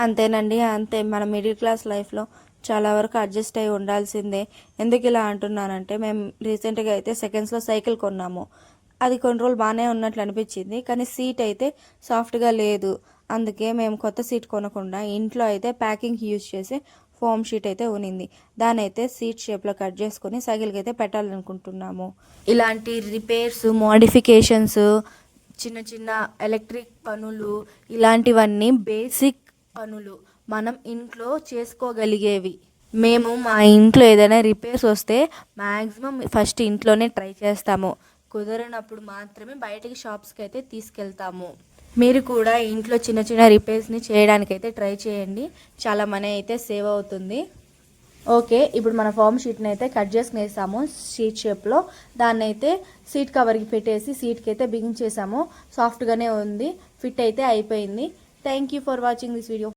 అంతేనండి. అంతే. మన మిడిల్ క్లాస్ లైఫ్‌లో చాలా వరకు అడ్జస్ట్ అయ్యి ఉండాల్సిందే. ఎందుకు ఇలా అంటున్నానంటే, మేము రీసెంట్‌గా అయితే సెకండ్స్‌లో సైకిల్ కొన్నాము. అది కొన్ని రోజులు బానే ఉన్నట్లు అనిపించింది. కానీ సీట్ అయితే సాఫ్ట్‌గా లేదు. అందుకే మేము కొత్త సీట్ కొనకుండా ఇంట్లో అయితే ప్యాకింగ్ యూజ్ చేసి ఫోమ్ షీట్ అయితే ఉన్నింది. దాన్నైతే సీట్ షేప్‌లో కట్ చేసుకొని సైకిల్‌కి అయితే పెట్టాలనుకుంటున్నాము. ఇలాంటి రిపేర్స్, మోడిఫికేషన్స్, చిన్న చిన్న ఎలక్ట్రిక్ పనులు, ఇలాంటివన్నీ బేసిక్ పనులు మనం ఇంట్లో చేసుకోగలిగేవి. మేము మా ఇంట్లో ఏదైనా రిపేర్స్ వస్తే మ్యాక్సిమం ఫస్ట్ ఇంట్లోనే ట్రై చేస్తాము. కుదరనప్పుడు మాత్రమే బయటికి షాప్స్కి అయితే తీసుకెళ్తాము. మీరు కూడా ఇంట్లో చిన్న చిన్న రిపేర్స్ని చేయడానికైతే ట్రై చేయండి. చాలా మనీ అయితే సేవ్ అవుతుంది. ఓకే, ఇప్పుడు మన ఫామ్ షీట్ని అయితే కట్ చేసుకుని వేసాము షీట్ షేప్లో. దాన్ని అయితే సీట్ కవర్కి పెట్టేసి సీట్కి అయితే బిగించేసాము. సాఫ్ట్గానే ఉంది, ఫిట్ అయితే అయిపోయింది. Thank you for watching this video.